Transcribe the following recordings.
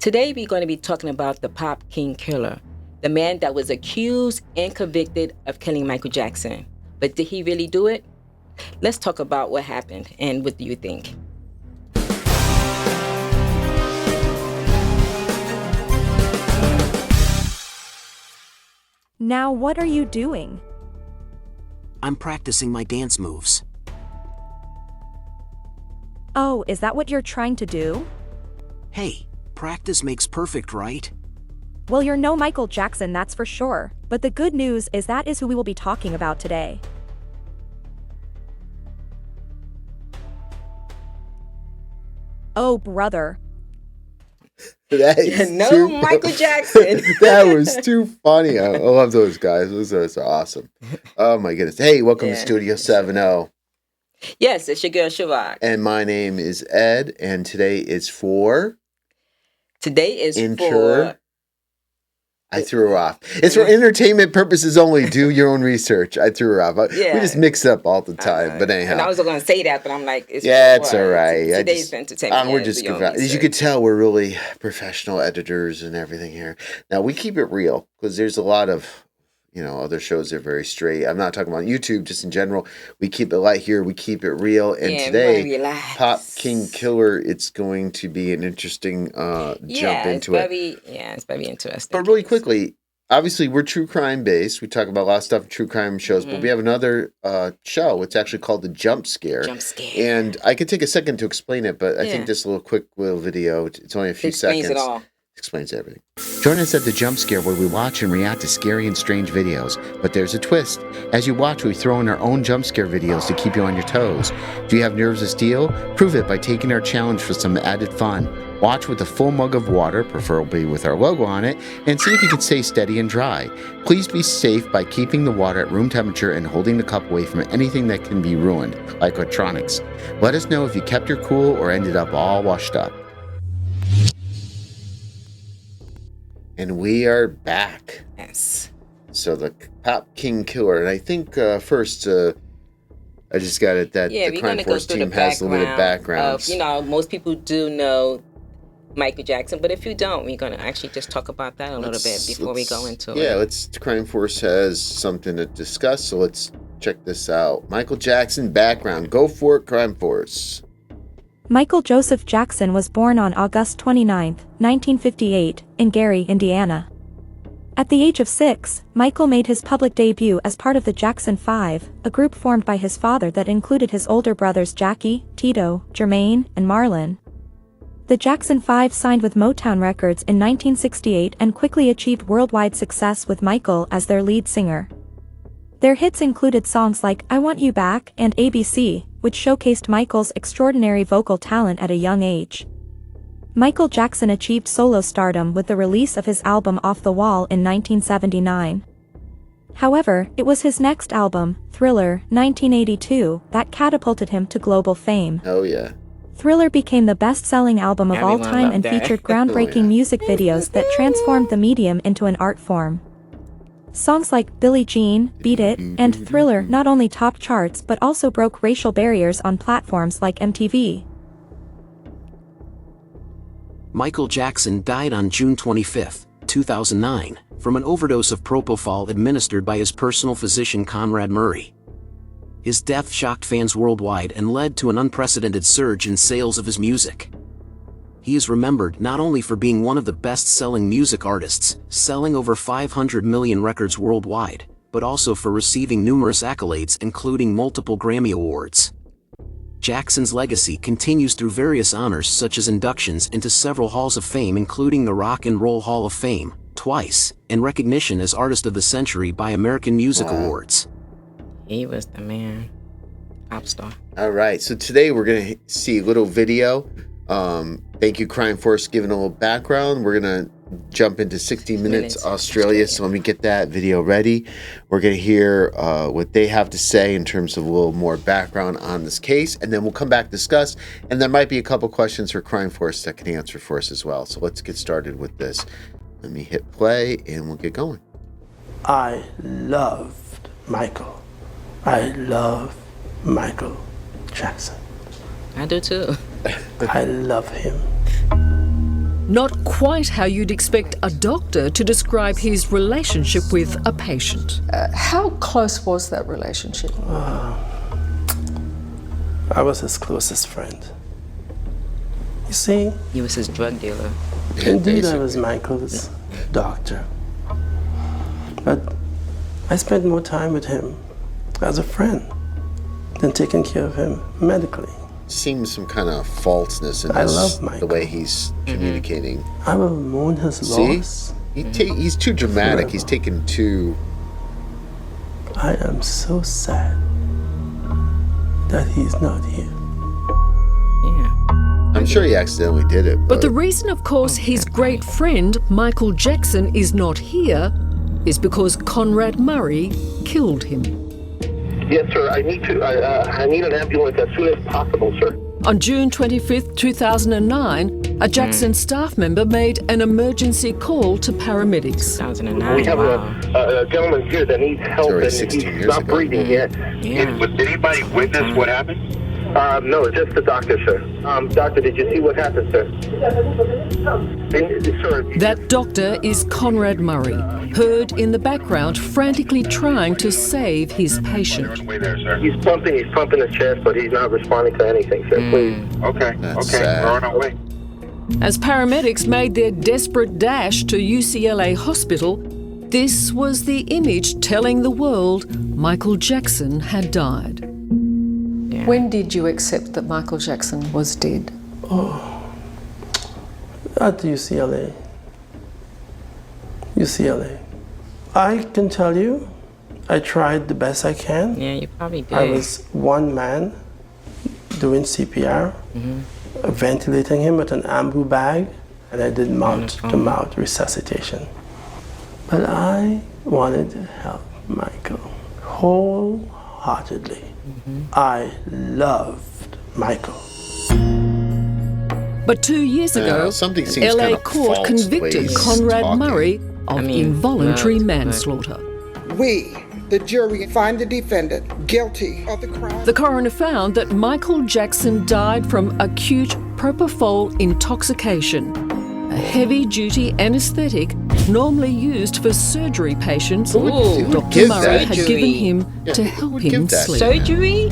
Today we're going to be talking about the pop king killer, the man that was accused and convicted of killing Michael Jackson. But did he really do it? Let's talk about what happened and what do you think? Now what are you doing? I'm practicing my dance moves. Oh, is that what you're trying to do? Hey, practice makes perfect, right? Well, you're no Michael Jackson, that's for sure. But the good news is that is who we will be talking about today. Oh, brother. That is No, Michael Jackson. That was too funny. I love those guys. Those are awesome. Oh my goodness. Hey, welcome to Studio 70. Yes, it's your girl Shavak. And my name is Ed, and today is for... Today is for... I threw her off. It's for entertainment purposes only. Do your own research. I threw her off. We just mix it up all the time. But anyhow. And I was going to say that, but I'm like, it's it's all right. Today's entertainment. We're just as you could tell, we're really professional editors and everything here. Now, we keep it real because there's a lot of, other shows that are very straight. I'm not talking about YouTube, just in general. We keep it light here. We keep it real. And today, Pop King Killer, it's going to be an interesting jump into it. It's very interesting. But really quickly, obviously, we're true crime based. We talk about a lot of stuff in true crime shows, but we have another show. It's actually called The Jump Scare. And I could take a second to explain it, but I think this quick little video, it's only a few seconds. Explains it all. Explains everything. Join us at The Jump Scare, where we watch and react to scary and strange videos. But there's a twist. As you watch, we throw in our own jump scare videos to keep you on your toes. Do you have nerves of steel? Prove it by taking our challenge for some added fun. Watch with a full mug of water, preferably with our logo on it, and see if you can stay steady and dry. Please be safe by keeping the water at room temperature and holding the cup away from anything that can be ruined, like electronics. Let us know if you kept your cool or ended up all washed up. And we are back. Yes. So the Pop King Killer, and I think first, I just got it that the Crime Force team has a little bit of background. Most people do know Michael Jackson, but if you don't, we're going to actually just talk about that a little bit before we go into it. Yeah, Crime Force has something to discuss, so let's check this out. Michael Jackson background. Go for it, Crime Force. Michael Joseph Jackson was born on August 29, 1958, in Gary, Indiana. At the age of 6, Michael made his public debut as part of the Jackson 5, a group formed by his father that included his older brothers Jackie, Tito, Jermaine, and Marlon. The Jackson 5 signed with Motown Records in 1968 and quickly achieved worldwide success with Michael as their lead singer. Their hits included songs like I Want You Back and ABC, which showcased Michael's extraordinary vocal talent at a young age. Michael Jackson achieved solo stardom with the release of his album Off the Wall in 1979. However, it was his next album, Thriller, 1982, that catapulted him to global fame. Oh yeah. Thriller became the best-selling album of all time and featured groundbreaking music videos that transformed the medium into an art form. Songs like Billie Jean, Beat It, and Thriller not only topped charts but also broke racial barriers on platforms like MTV. Michael Jackson died on June 25, 2009, from an overdose of propofol administered by his personal physician Conrad Murray. His death shocked fans worldwide and led to an unprecedented surge in sales of his music. He is remembered not only for being one of the best-selling music artists, selling over 500 million records worldwide, but also for receiving numerous accolades including multiple Grammy Awards. Jackson's legacy continues through various honors such as inductions into several halls of fame including the Rock and Roll Hall of Fame, twice, and recognition as Artist of the Century by American Music Awards. He was the man. Pop star. All right, so today we're going to see a little video. Thank you, Crime Force, giving a little background. We're going to jump into 60 Minutes Australia, so let me get that video ready. We're going to hear what they have to say in terms of a little more background on this case, and then we'll come back, discuss, and there might be a couple questions for Crime Force that can answer for us as well. So let's get started with this. Let me hit play, and we'll get going. I loved Michael. I love Michael Jackson. I do too. I love him. Not quite how you'd expect a doctor to describe his relationship with a patient. How close was that relationship? I was his closest friend. You see, He was his drug dealer. indeed I was Michael's doctor. But I spent more time with him as a friend than taking care of him medically. Seems some kind of falseness in I this, love Michael. the way he's communicating. I will mourn his See? loss. He's too dramatic. Forever. He's taken too... I am so sad that he's not here. Yeah. I'm sure he accidentally did it, But the reason, of course, his great friend Michael Jackson is not here is because Conrad Murray killed him. Yes, sir. I need an ambulance as soon as possible, sir. On June 25th, 2009, a Jackson staff member made an emergency call to paramedics. 2009. We have Wow. a gentleman here that needs help already and 16 he's years not ago. breathing yet. Yeah. Did anybody witness what happened? No, just the doctor, sir. Doctor, did you see what happened, sir? Sir, That doctor is Conrad Murray, heard in the background frantically trying to save his patient. he's pumping his chest, but he's not responding to anything, sir. Please. Okay, That's sad. we're on our way. As paramedics made their desperate dash to UCLA Hospital, this was the image telling the world Michael Jackson had died. When did you accept that Michael Jackson was dead? At UCLA. UCLA. I can tell you, I tried the best I can. Yeah, you probably did. I was one man doing CPR, ventilating him with an ambu bag, and I did mouth-to-mouth resuscitation. But I wanted to help Michael wholeheartedly. I loved Michael. But 2 years ago, something seems LA kind of court false convicted the way he's Conrad talking. Murray of involuntary but- manslaughter. We, the jury, find the defendant guilty of the crime. The coroner found that Michael Jackson died from acute propofol intoxication, a heavy-duty anesthetic normally used for surgery patients. Who would Dr. give Murray that? had Surgery. given him Yeah, to who help would him give that? sleep. Surgery?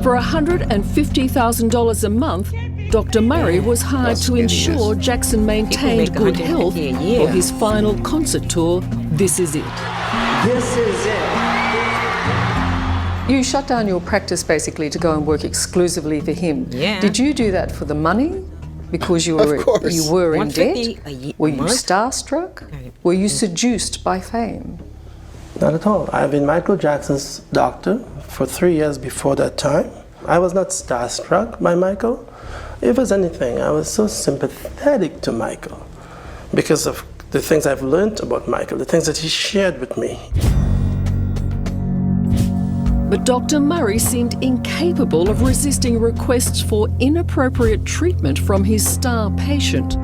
For $150,000 a month, Dr. Murray was hired to ensure Jackson maintained make good health $150 a year. for his final concert tour, This Is It. This is it. You shut down your practice basically to go and work exclusively for him. Yeah. Did you do that for the money? Because you Of were course. you were in 150 debt? a ye- Were you month? starstruck? Were you seduced by fame? Not at all. I've been Michael Jackson's doctor for 3 years before that time. I was not starstruck by Michael. If it's anything, I was so sympathetic to Michael because of the things I've learned about Michael, the things that he shared with me. But Dr. Murray seemed incapable of resisting requests for inappropriate treatment from his star patient.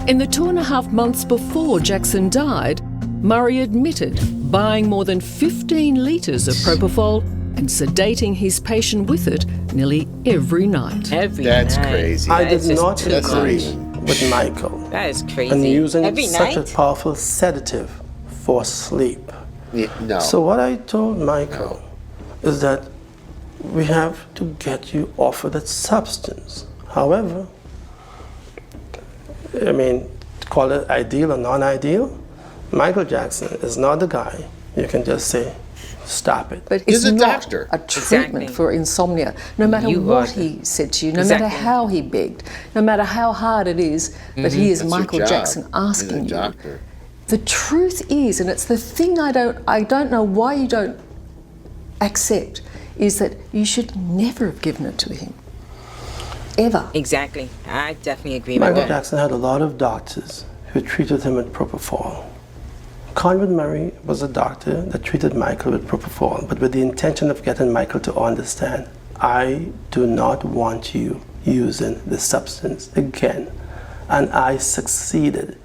In the 2.5 months before Jackson died, Murray admitted buying more than 15 litres of propofol and sedating his patient with it nearly every night. That's crazy. I That did is just not too agree much. with Michael That is crazy. and using Every such night? a powerful sedative for sleep. No. So what I told Michael is that we have to get you off of that substance. However, I mean, call it ideal or non-ideal, Michael Jackson is not the guy you can just say, stop it. But He's it's a not doctor. a treatment Exactly. for insomnia. No matter You what are the- he said to you, no Exactly. matter how he begged, no matter how hard it is that he is That's your Michael job. Jackson asking He's a you. doctor. The truth is, and it's the thing I don't know why you don't accept, is that you should never have given it to him. Ever. Exactly. I definitely agree with Michael that. Jackson had a lot of doctors who treated him with propofol. Conrad Murray was a doctor that treated Michael with propofol, but with the intention of getting Michael to understand, I do not want you using the substance again. And I succeeded.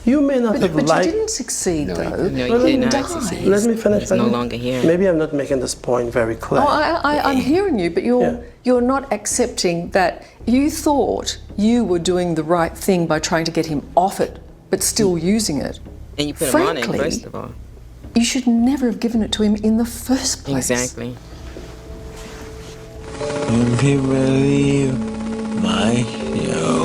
You may not have But liked... you didn't succeed, though. No, Well, you did He not died. succeed. Let me finish. He's no longer here. Maybe I'm not making this point very clear. Oh, I'm hearing you, but you're not accepting that you thought you were doing the right thing by trying to get him off it, but still using it. And you put him on it, Frankly, first of all. You should never have given it to him in the first place. Exactly. If you believe my show,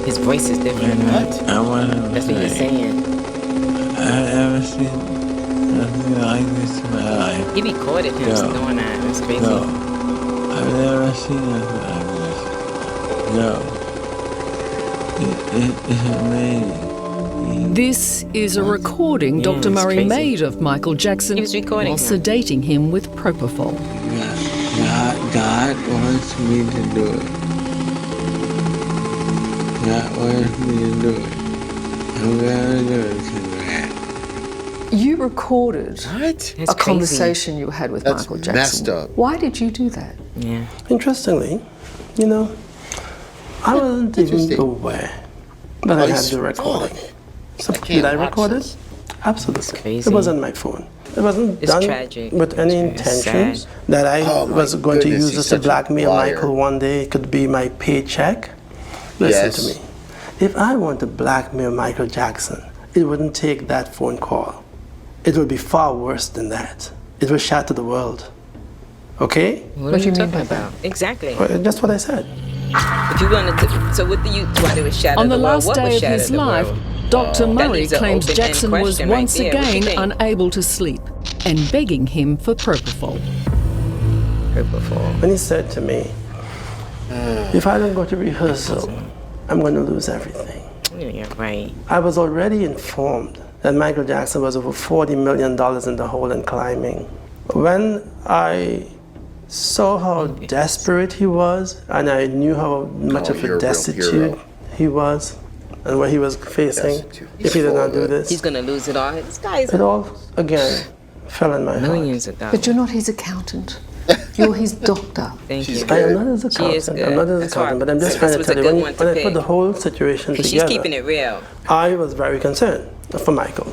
His voice is different. Right? I want to That's what you're saying. I've never seen nothing like this in my life. He recorded him No. doing that. That's crazy. No. I've never seen nothing like this. No. It's amazing. This is a recording Dr. it's Murray crazy. made of Michael Jackson He was recording while him. sedating him with propofol. God wants me to do it. God wants me to do it. I'm gonna do it tonight. You recorded That's a crazy. conversation you had with That's Michael Jackson. messed up. Why did you do that? Yeah. Interestingly, you know, I wasn't even Interesting. aware that I had it's the recording. So, I can't did I watch record this. it? Absolutely. crazy. It was on my phone. It wasn't It's done tragic. with any It's very intentions sad. that I Oh, my was going to goodness, use he's this to such a blackmail liar. Michael one day. It could be my paycheck. Listen Yes. to me. If I want to blackmail Michael Jackson, it wouldn't take that phone call. It would be far worse than that. It would shatter the world. Okay? What What are do you you mean talking by that? about? Exactly. Well, that's what I said. If you wanted to, so what do you? Why did it shatter On the the world? last What would day of shatter his the life, world? Dr. That Murray leaves an claims open-ended Jackson was question right once there. What do you again think? unable to sleep and begging him for propofol. Propofol. When he said to me, if I don't go to rehearsal, I'm going to lose everything. Yeah, right. I was already informed that Michael Jackson was over $40 million in the hole and climbing. When I saw how desperate he was, and I knew how much Oh, of you're a a real destitute hero. he was, and what he was facing Destitute. if he did Full not of do it. this, He's gonna lose it all. This guy's it all, again, fell in my heart. millions of dollars. But you're not his accountant. You're his doctor. Thank She's you. I am not his She is accountant. good. I'm not his That's accountant, why but I'm just this trying to was a tell you, good when, one to when I put pick. the whole situation She's together, keeping it real. I was very concerned for Michael.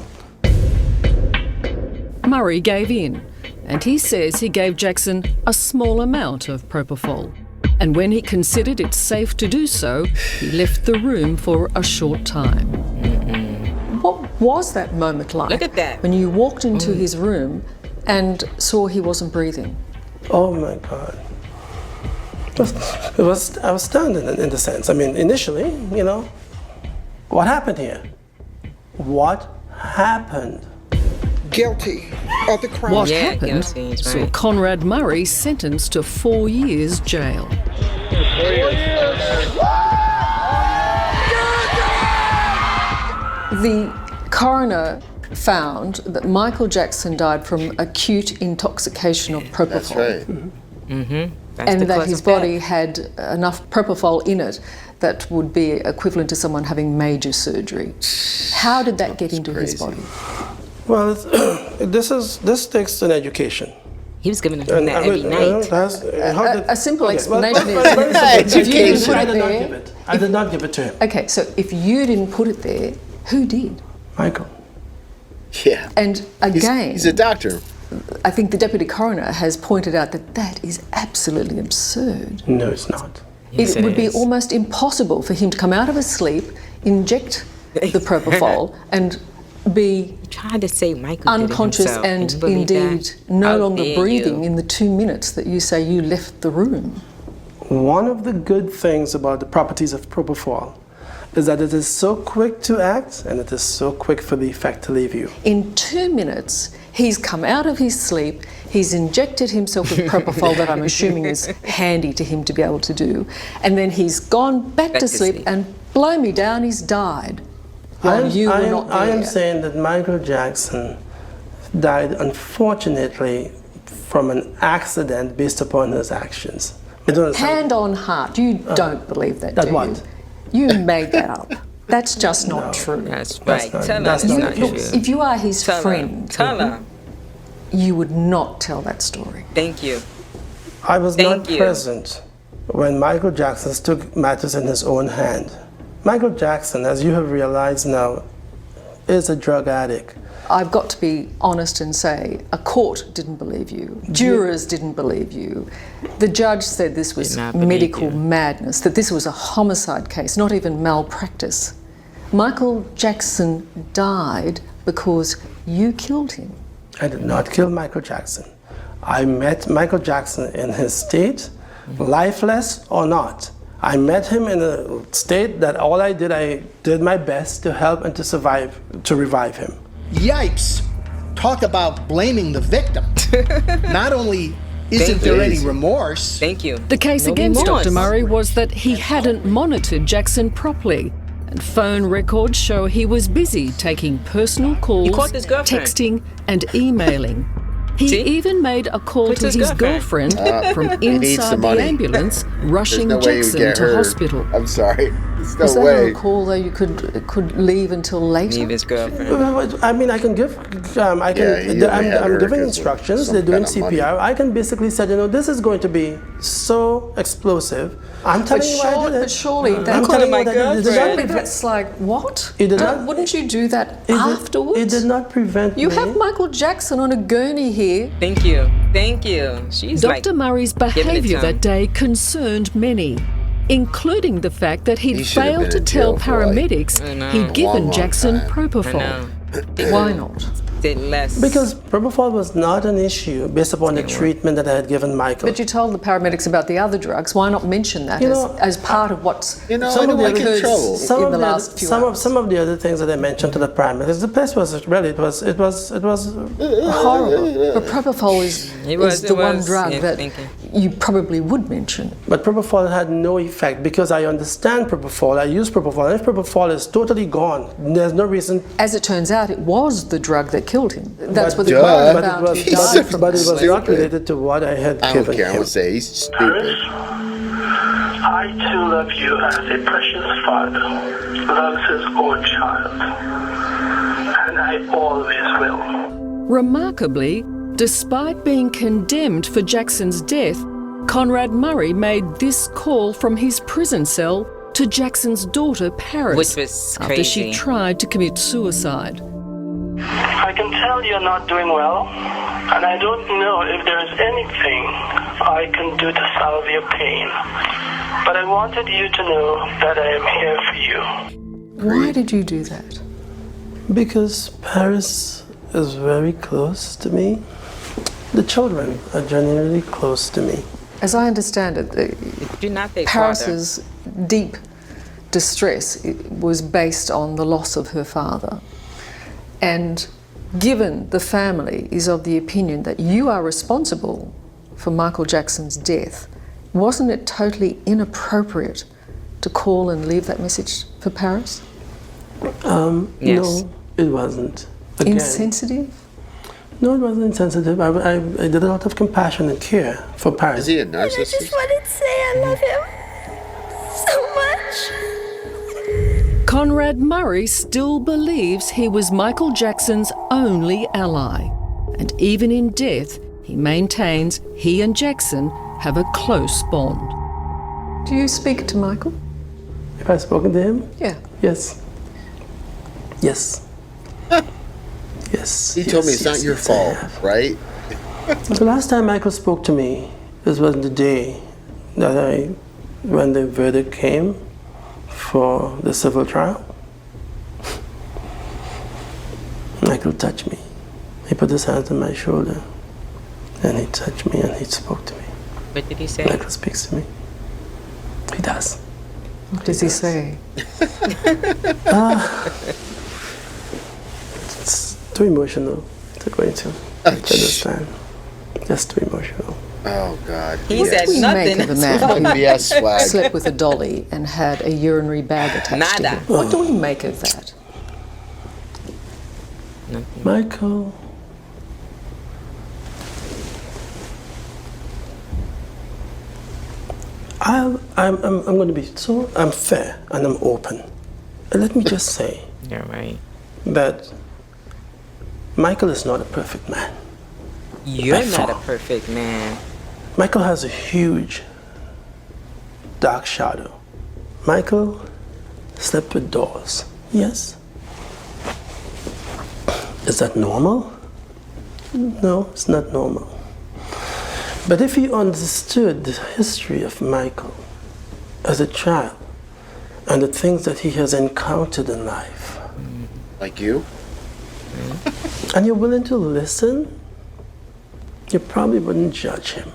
Murray gave in, and he says he gave Jackson a small amount of propofol. And when he considered it safe to do so, he left the room for a short time. What was that moment like? Look at that. When you walked into his room and saw he wasn't breathing. Oh my God. I was stunned in the sense. I mean, initially, you know, what happened here? What happened? Guilty of the crime. What Yeah, happened guilty, he's saw right. Conrad Murray sentenced to 4 years jail. The coroner found that Michael Jackson died from acute intoxication of propofol. That's right. That's And the that cause his of death. body had enough propofol in it that would be equivalent to someone having major surgery. How did that get into his crazy. body? Well, this takes an education. He was giving him that every night. A simple explanation is Education. if you didn't put I it did not there. give it. I did not give it to him. Okay, so if you didn't put it there, who did? Michael. Yeah. And again, He's a doctor. I think the deputy coroner has pointed out that that is absolutely absurd. No, it's not. Yes, It would be is. almost impossible for him to come out of his sleep, inject the propofol, and be He tried to say Michael did it unconscious himself. Can and you believe indeed that? no How longer dare breathing you. in the 2 minutes that you say you left the room. One of the good things about the properties of propofol is that it is so quick to act and it is so quick for the effect to leave you. In 2 minutes, he's come out of his sleep, he's injected himself with propofol that I'm assuming is handy to him to be able to do, and then he's gone back to sleep and blow me down, he's died. While you were not there. I am saying that Michael Jackson died, unfortunately, from an accident based upon his actions. I don't understand. Hand on heart, you don't believe that, that do what? you? You made that up. That's just not true. That's That's right. not- Tell her that's it's not not true. true. If you are his Tell friend, her. Tell her. you would not tell that story. Thank you. I was Thank not you. present when Michael Jackson took matters in his own hand Michael Jackson, as you have realized now, is a drug addict. I've got to be honest and say, a court didn't believe you. Jurors didn't believe you. The judge said this was medical madness, that this was a homicide case, not even malpractice. Michael Jackson died because you killed him. I did not kill Michael Jackson. I met Michael Jackson in his state, lifeless or not. I met him in a state that I did my best to help and to survive, to revive him. Yipes! Talk about blaming the victim. Not only isn't there any remorse. Thank you. The case against Dr. Murray was that he hadn't monitored Jackson properly. And phone records show he was busy taking personal calls, texting and emailing. He even made a call to his girlfriend from inside the ambulance, rushing Jackson to hospital. I'm sorry. There's no Was that way. a call that you could leave until later? Leave his girlfriend. I mean, I can give, I'm giving instructions, they're doing CPR. I can basically say, this is going to be so explosive. I'm telling you why I did it. But surely, that's like, what? Wouldn't you do that afterwards? It did not prevent You me. have Michael Jackson on a gurney here. Thank you. Thank you. She's Dr. Murray's behaviour that day concerned many, including the fact that he'd failed to tell paramedics he'd given Jackson propofol. Why not? Because propofol was not an issue based upon the treatment that I had given Michael. But you told the paramedics about the other drugs. Why not mention that as part of what's some of the other things that I mentioned to the paramedics, the test was really it was horrible. But propofol is the one drug that you probably would mention. But propofol had no effect because I understand propofol. I use propofol. And if propofol is totally gone, there's no reason. As it turns out, it was the drug that killed him. That's what the but found. it was not related to what I had given him. I don't care. I'm gonna say he's stupid. I too love you as a precious father loves his own child, and I always will. Remarkably, despite being condemned for Jackson's death, Conrad Murray made this call from his prison cell to Jackson's daughter, Paris, which was crazy. After she tried to commit suicide. I can tell you're not doing well, and I don't know if there is anything I can do to solve your pain. But I wanted you to know that I am here for you. Why did you do that? Because Paris is very close to me. The children are genuinely close to me. As I understand it, Paris's deep distress was based on the loss of her father. And given the family is of the opinion that you are responsible for Michael Jackson's death, wasn't it totally inappropriate to call and leave that message for Paris? Yes. No, it wasn't. Again, insensitive? No, it wasn't insensitive. I did a lot of compassion and care for Paris. Is he a narcissist? I just wanted to say I love him so much. Conrad Murray still believes he was Michael Jackson's only ally. And even in death, he maintains he and Jackson have a close bond. Do you speak to Michael? If I've spoken to him? Yeah. Yes. Yes. Yes. He told me it's not your fault, right? The last time Michael spoke to me, this was the day that when the verdict came for the civil trial. Michael touched me. He put his hands on my shoulder and he touched me and he spoke to me. What did he say? Michael speaks to me. He does. What does he say? It's too emotional to go into. To understand. Just too emotional. Oh, God. He said nothing. Make of a man who slept with a dolly and had a urinary bag attached to him. What do we make of that? Michael. I'm going to be I'm fair and I'm open. And let me just say that Michael is not a perfect man. You're not a perfect man. Michael has a huge dark shadow. Michael slept with doors. Yes. Is that normal? No, it's not normal. But if you understood the history of Michael as a child and the things that he has encountered in life, like you, and you're willing to listen, you probably wouldn't judge him.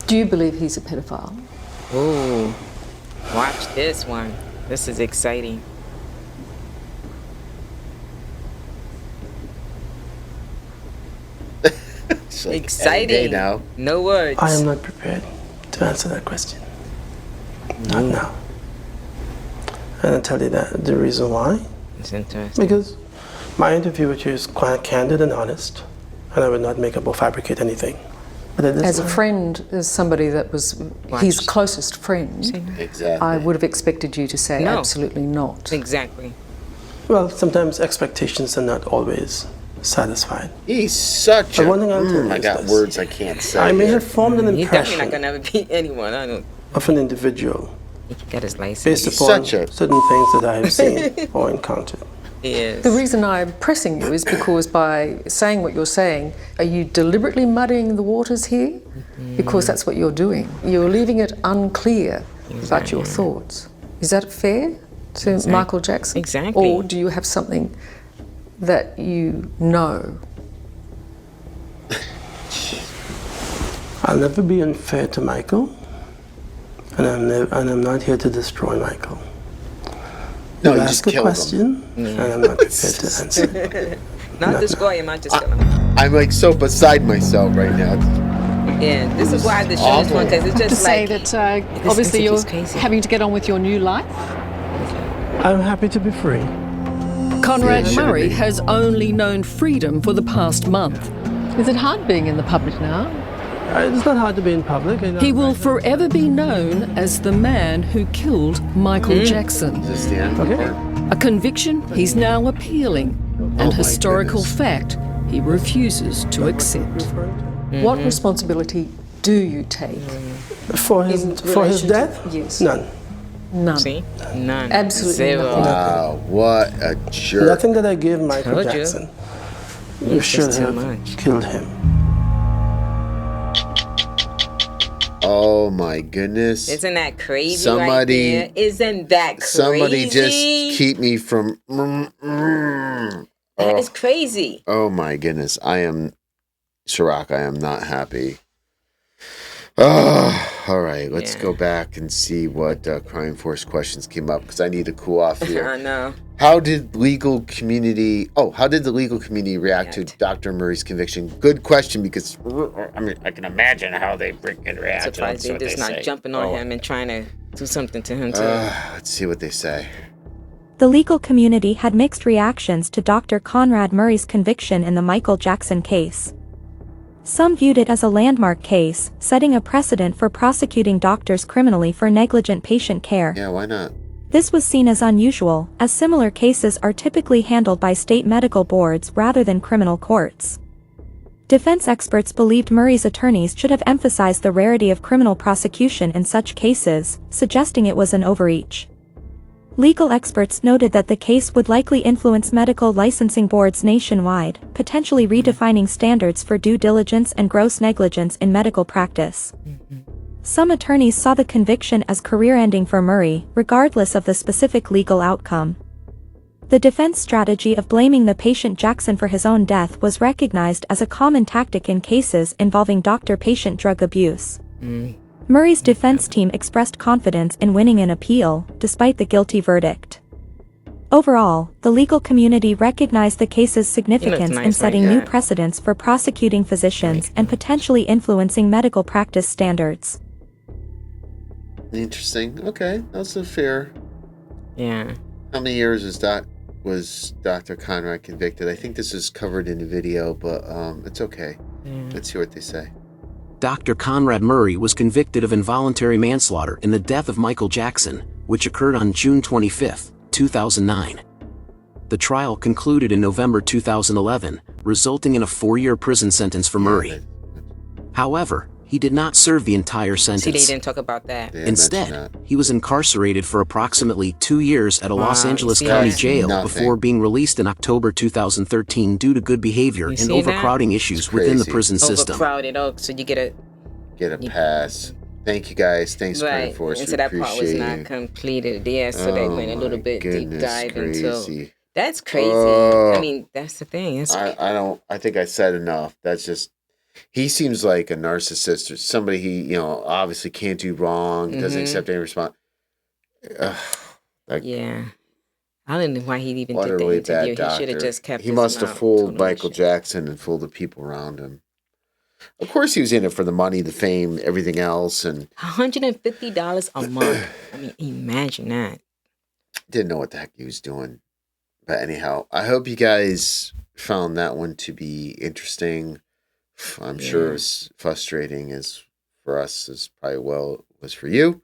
Do you believe he's a pedophile? Ooh, watch this one. This is exciting. like Exciting. Now. No words. I am not prepared to answer that question. Not now. And I'll tell you that the reason why. It's interesting. Because my interview with you is quite candid and honest, and I would not make up or fabricate anything. But as a friend, as somebody that was his closest friend, exactly. I would have expected you to say No. absolutely not. Exactly. Well, sometimes expectations are not always satisfied. He's such But a... one thing I'll tell you I is got this. words I can't say. I may here. have formed an He's definitely not impression gonna ever beat anyone. I don't. of an individual He got his license. based upon certain things that I have seen or encountered. Yes. The reason I'm pressing you is because by saying what you're saying, are you deliberately muddying the waters here? Because that's what you're doing. You're leaving it unclear about your thoughts. Is that fair to Michael Jackson? Exactly. Or do you have something that you know? I'll never be unfair to Michael, and I'm not here to destroy Michael. No, you ask just a killed question, and I'm not prepared to answer. Not destroy him, I just kill him. I'm like so beside myself right now. Yeah, this is why the show is fun, because it's To just say like. that obviously you're having to get on with your new life. I'm happy to be free. Conrad Murray has only known freedom for the past month. Is it hard being in the public now? It's not hard to be in public. He will forever be known as the man who killed Michael Jackson. Is this the end? Okay. A conviction he's now appealing, and historical fact he refuses to accept. What responsibility do you take? For his relation to- death? Yes. None. None. See? None. Absolutely Zero. nothing. Wow, what a jerk. Nothing that I gave Michael Told you. Jackson. You It's should just too have much. killed him. Oh my goodness. Isn't that crazy? Somebody- right there? Isn't that crazy? Somebody just keep me from... That is crazy. Oh my goodness. I am... Chirac, I am not happy. Oh, all right, let's go back and see what Crime Force questions came up, because I need to cool off here. I know. How did the legal community react to Dr. Murray's conviction? Good question, because I mean, I can imagine how they freaking react. Surprised they're just not jumping on him and trying to do something to him too. Let's see what they say. The legal community had mixed reactions to Dr. Conrad Murray's conviction in the Michael Jackson case. Some viewed it as a landmark case, setting a precedent for prosecuting doctors criminally for negligent patient care. Yeah, why not? This was seen as unusual, as similar cases are typically handled by state medical boards rather than criminal courts. Defense experts believed Murray's attorneys should have emphasized the rarity of criminal prosecution in such cases, suggesting it was an overreach. Legal experts noted that the case would likely influence medical licensing boards nationwide, potentially redefining standards for due diligence and gross negligence in medical practice. Some attorneys saw the conviction as career-ending for Murray, regardless of the specific legal outcome. The defense strategy of blaming the patient Jackson for his own death was recognized as a common tactic in cases involving doctor-patient drug abuse. Murray's defense team expressed confidence in winning an appeal, despite the guilty verdict. Overall, the legal community recognized the case's significance in setting new precedents for prosecuting physicians and potentially influencing medical practice standards. Interesting. Okay, that's a fair. Yeah. How many years was Dr. Conrad convicted? I think this is covered in the video, but it's okay. Let's see what they say. Dr. Conrad Murray was convicted of involuntary manslaughter in the death of Michael Jackson, which occurred on June 25, 2009. The trial concluded in November 2011, resulting in a 4-year prison sentence for Murray. However, he He did not serve the entire sentence. See, they didn't talk about that. Instead, he was incarcerated for approximately 2 years at a Los Angeles see County that? jail Nothing. before being released in October 2013 due to good behavior and see that? overcrowding issues within the crazy. prison system. Overcrowded. Oh, so you get a pass. Thank you guys. Thanks for right. enforcing. And so that part was not completed. Yeah, so they went a little bit deep dive into. That's crazy. I mean, that's the thing. I think I said enough. That's just. He seems like a narcissist or somebody he, obviously can't do wrong, doesn't accept any response. Yeah. I don't know why he even What did a the really interview. bad He should have doctor. just kept He his must have mouth fooled totally Michael shut. Jackson and fooled the people around him. Of course, he was in it for the money, the fame, everything else, and $150 a month. I mean, imagine that. didn't know what the heck he was doing. But anyhow, I hope you guys found that one to be interesting. I'm sure it was frustrating as for us as probably was for you.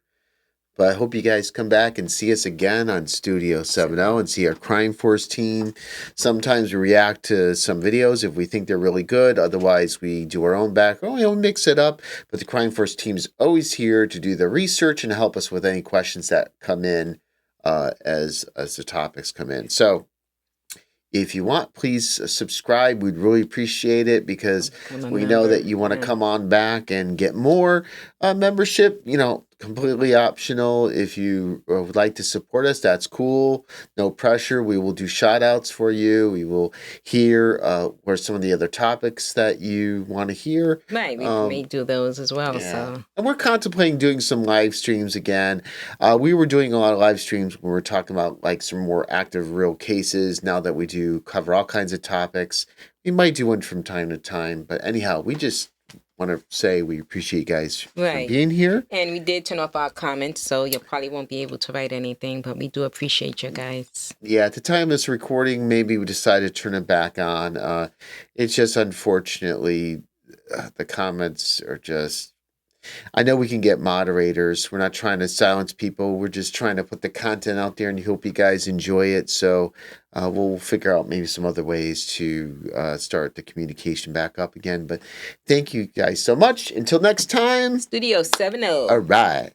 But I hope you guys come back and see us again on Studio 70 and see our Crime Force team. Sometimes we react to some videos if we think they're really good. Otherwise, we do our own we mix it up. But the Crime Force team is always here to do the research and help us with any questions that come in as the topics come in. So if you want, please subscribe. We'd really appreciate it because we know that you want to come on back and get more membership, completely optional. If you would like to support us, that's cool. No pressure. We will do shout outs for you. We will hear where some of the other topics that you want to hear. Right. We may do those as well. Yeah. So. And we're contemplating doing some live streams again. We were doing a lot of live streams when we were talking about like some more active real cases. Now that we do cover all kinds of topics, we might do one from time to time. But anyhow, we just want to say we appreciate you guys for being here. And we did turn off our comments, so you probably won't be able to write anything, but we do appreciate you guys. Yeah, at the time of this recording, maybe we decided to turn it back on. It's just unfortunately the comments are just... I know we can get moderators. We're not trying to silence people. We're just trying to put the content out there and hope you guys enjoy it. So we'll figure out maybe some other ways to start the communication back up again. But thank you guys so much. Until next time. Studio 70. All right.